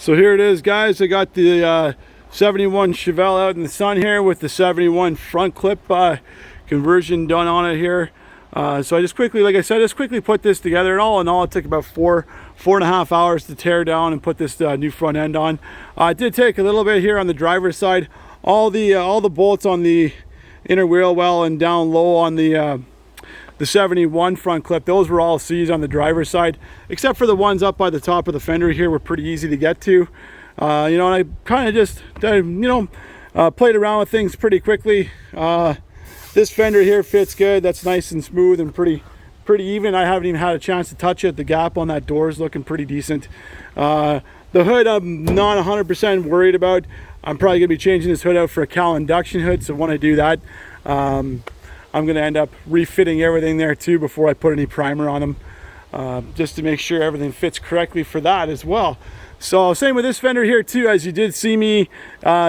So here it is, guys. I got the 71 Chevelle out in the sun here with the 71 front clip conversion done on it here. So I just quickly, like I said, just quickly put this together. And all in all, it took about four and a half hours to tear down and put this new front end on. It did take a little bit here on the driver's side. All the bolts on the inner wheel well and down low on the 71 front clip, those were all seized on the driver's side, except for the ones up by the top of the fender here were pretty easy to get to. And I kind of just played around with things pretty quickly. This fender here fits good. That's nice and smooth and pretty even. I haven't even had a chance to touch it. The gap on that door is looking pretty decent. The hood I'm not 100% worried about. I'm probably gonna be changing this hood out for a Cal induction hood, so when I do that, I'm going to end up refitting everything there too before I put any primer on them, just to make sure everything fits correctly for that as well. So same with this fender here too, as you did see me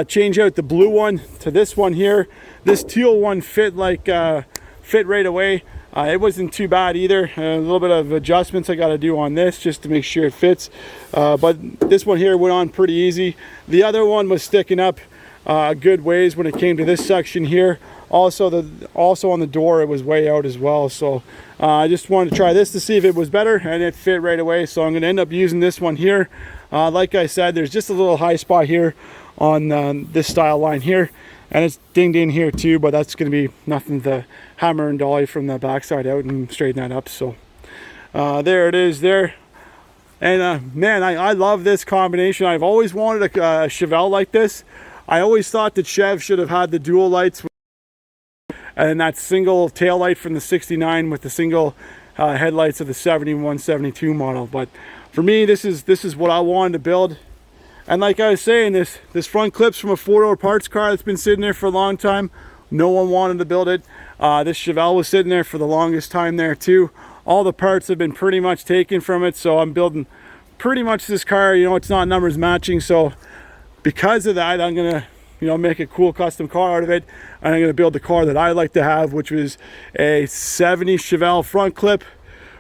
change out the blue one to this one here. This teal one fit right away. It wasn't too bad either. A little bit of adjustments I got to do on this just to make sure it fits, but this one here went on pretty easy. The other one was sticking up a good ways when it came to this section here. Also on the door, it was way out as well. So I just wanted to try this to see if it was better, and it fit right away. So I'm going to end up using this one here. Like I said, there's just a little high spot here on this style line here, and it's dinged in here too, but that's going to be nothing to hammer and dolly from the backside out and straighten that up. So there it is there. And man, I love this combination. I've always wanted a Chevelle like this. I always thought that Chev should have had the dual lights and that single tail light from the 69 with the single headlights of the 71, 72 model. But for me, this is what I wanted to build. And like I was saying, this front clip's from a four-door parts car that's been sitting there for a long time. No one wanted to build it. This Chevelle was sitting there for the longest time there too. All the parts have been pretty much taken from it, so I'm building pretty much this car. It's not numbers matching, so because of that, I'm gonna make a cool custom car out of it, and I'm going to build the car that I like to have, which was a 70 Chevelle front clip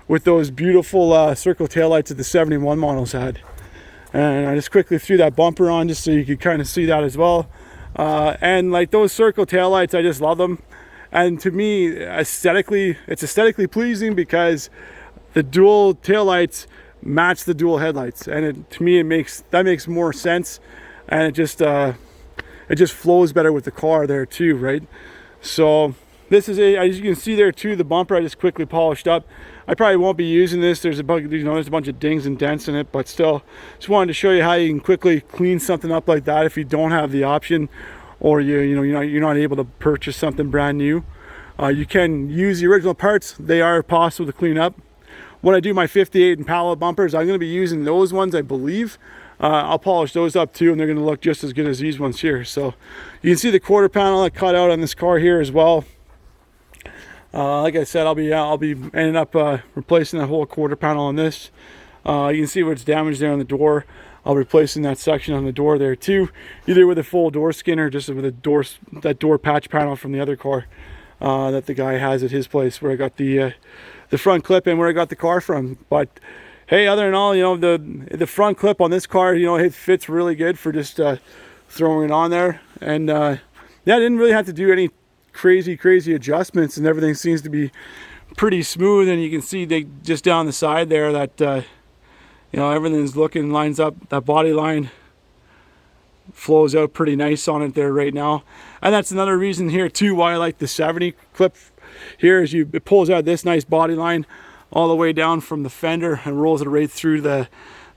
with those beautiful circle taillights that the 71 models had. And I just quickly threw that bumper on just so you could kind of see that as well. And like those circle taillights, I just love them. And to me, it's aesthetically pleasing because the dual taillights match the dual headlights, and to me that makes more sense, and it just flows better with the car there too, right? So this is as you can see there too, the bumper I just quickly polished up. I probably won't be using this. There's a bunch of dings and dents in it, but still, just wanted to show you how you can quickly clean something up like that if you don't have the option, or you're not able to purchase something brand new. You can use the original parts. They are possible to clean up. When I do my 58 Impala bumpers, I'm going to be using those ones, I believe. I'll polish those up too, and they're going to look just as good as these ones here. So you can see the quarter panel I cut out on this car here as well. Like I said, I'll be ending up replacing that whole quarter panel on this. You can see where it's damaged there on the door. I'll be replacing that section on the door there too, either with a full door skin or just with that door patch panel from the other car that the guy has at his place, where I got the front clip and where I got the car from. But hey, other than all, the front clip on this car, it fits really good for just throwing it on there. And yeah, I didn't really have to do any crazy adjustments, and everything seems to be pretty smooth. And you can see just down the side there that everything's lines up. That body line flows out pretty nice on it there right now. And that's another reason here too why I like the 70 clip here, is it pulls out this nice body line all the way down from the fender and rolls it right through the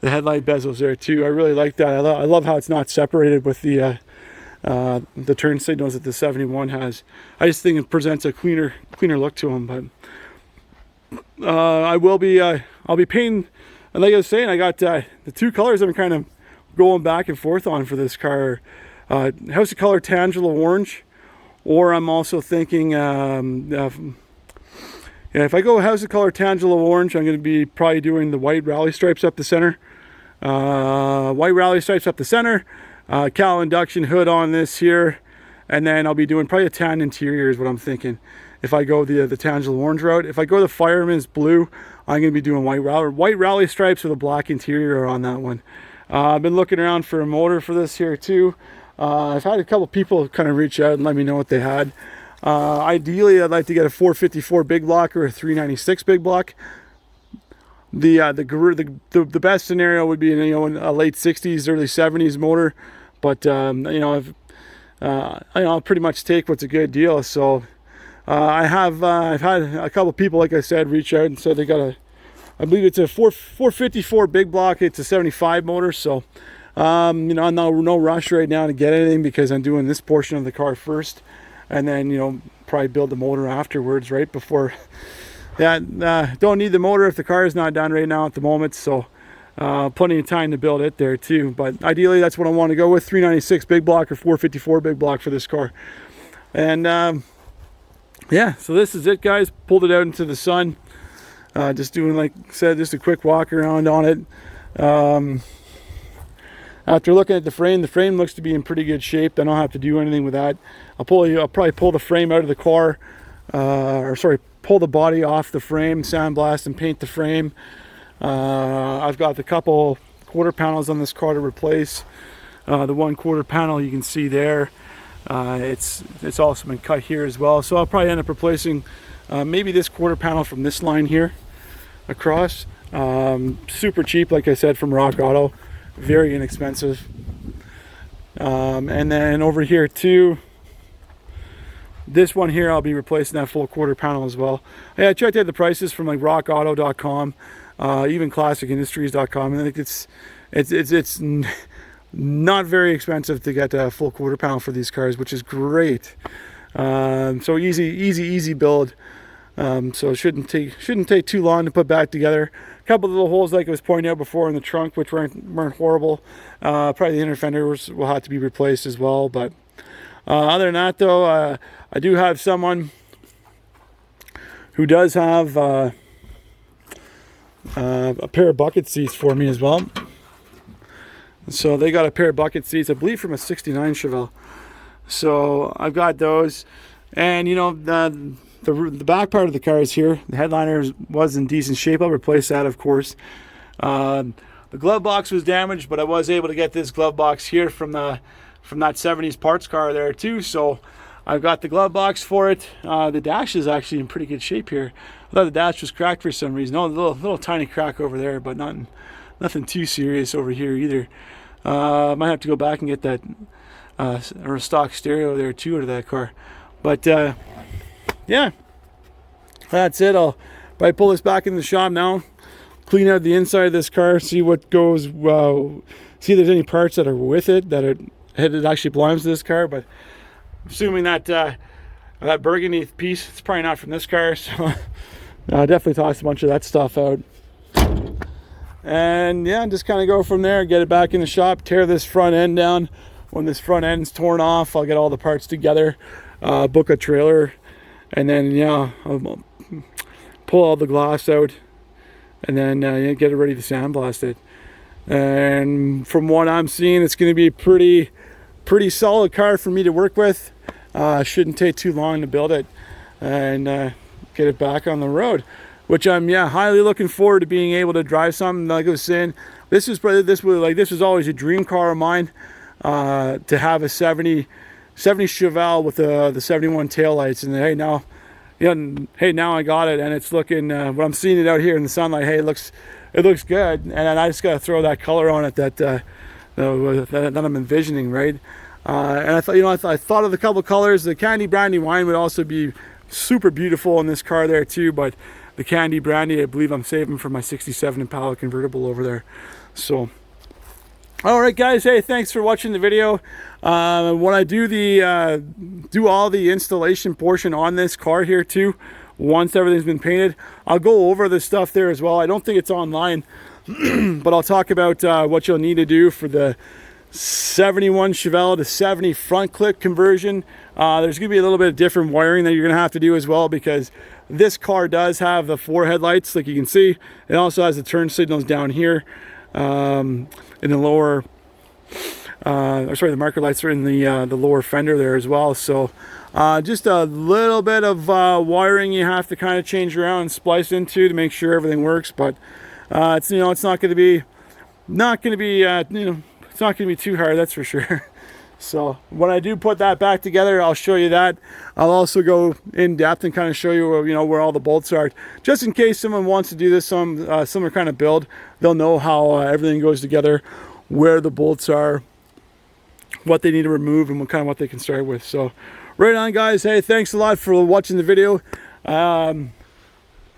headlight bezels there too. I really like that. I love how it's not separated with the turn signals that the 71 has. I just think it presents a cleaner look to them. But I'll be painting, and like I was saying, I got the two colors I'm kind of going back and forth on for this car. House of Color Tangela Orange, or I'm also thinking if I go House of Color Tangela Orange, I'm going to be probably doing the white rally stripes up the center. White rally stripes up the center, Cal induction hood on this here, and then I'll be doing probably a tan interior is what I'm thinking. If I go the Tangela Orange route. If I go the Fireman's Blue, I'm going to be doing white rally stripes with a black interior on that one. I've been looking around for a motor for this here too. I've had a couple people kind of reach out and let me know what they had. Ideally, I'd like to get a 454 big block or a 396 big block. The best scenario would be, you know, a late 60s, early 70s motor, but you know, I'll pretty much take what's a good deal. So I've had a couple people, like I said, reach out and said they got a, I believe it's a 454 big block. It's a 75 motor. So you know, no rush right now to get anything because I'm doing this portion of the car first, and then, you know, probably build the motor afterwards, right before. Yeah, don't need the motor if the car is not done right now at the moment, so plenty of time to build it there too. But ideally, that's what I want to go with: 396 big block or 454 big block for this car. And yeah, so this is it, guys. Pulled it out into the sun. Just doing, like I said, just a quick walk around on it. After looking at the frame looks to be in pretty good shape. I don't have to do anything with that. I'll probably pull the frame out of the car, or sorry, pull the body off the frame, sandblast and paint the frame. I've got the couple quarter panels on this car to replace. The one quarter panel you can see there, it's also been cut here as well. So I'll probably end up replacing maybe this quarter panel from this line here across. Super cheap, like I said, from Rock Auto, very inexpensive. And then over here too, this one here, I'll be replacing that full quarter panel as well. Yeah, I checked out the prices from like rockauto.com, even classicindustries.com, and I think it's not very expensive to get a full quarter panel for these cars, which is great. So easy build. So it shouldn't take too long to put back together. A couple of little holes, like I was pointing out before, in the trunk, which weren't horrible. Probably the inner fenders will have to be replaced as well, but other than that, though, I do have someone who does have a pair of bucket seats for me as well. So they got a pair of bucket seats, I believe, from a '69 Chevelle. So I've got those, and you know, the back part of the car is here. The headliner was in decent shape. I'll replace that, of course. The glove box was damaged, but I was able to get this glove box here from that 70s parts car there too. So I've got the glove box for it. The dash is actually in pretty good shape here. I thought the dash was cracked for some reason. Oh, a little tiny crack over there, but nothing too serious over here either. Might have to go back and get that or a stock stereo there too out of that car. But yeah, that's it. I'll probably pull this back in the shop now, clean out the inside of this car, see what goes, see if there's any parts that are with it that it actually belongs to this car. But assuming that that burgundy piece, it's probably not from this car, so definitely toss a bunch of that stuff out. And yeah, just kind of go from there, get it back in the shop, tear this front end down. When this front end's torn off, I'll get all the parts together, book a trailer, and then yeah, I'll pull all the glass out, and then get it ready to sandblast it. And from what I'm seeing, it's going to be a pretty solid car for me to work with. Shouldn't take too long to build it and get it back on the road, which I'm highly looking forward to being able to drive something. Like I was saying, this was always a dream car of mine, to have a 70 Chevelle with the 71 taillights. And hey, now I got it, and it's looking, when I'm seeing it out here in the sunlight, hey, it looks good, and I just got to throw that color on it that I'm envisioning, right? And I thought, I thought of a couple colors. The candy brandy wine would also be super beautiful in this car there too, but the candy brandy, I believe I'm saving for my '67 Impala convertible over there. So all right, guys, hey, thanks for watching the video. When I do do all the installation portion on this car here too, once everything's been painted, I'll go over the stuff there as well. I don't think it's online, but I'll talk about what you'll need to do for the 71 Chevelle to 70 front clip conversion. There's going to be a little bit of different wiring that you're going to have to do as well, because this car does have the 4 headlights, like you can see. It also has the turn signals down here in the lower, the marker lights are in the lower fender there as well. So just a little bit of wiring you have to kind of change around and splice into to make sure everything works. But it's not going to be not going to be, you know, it's not going to be too hard, that's for sure. So when I do put that back together, I'll show you that. I'll also go in depth and kind of show you, you know, where all the bolts are, just in case someone wants to do this similar kind of build. They'll know how everything goes together, where the bolts are, what they need to remove, and what they can start with. So right on, guys. Hey, thanks a lot for watching the video.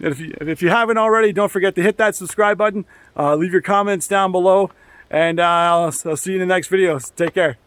If you haven't already, don't forget to hit that subscribe button. Leave your comments down below, and I'll see you in the next video. Take care.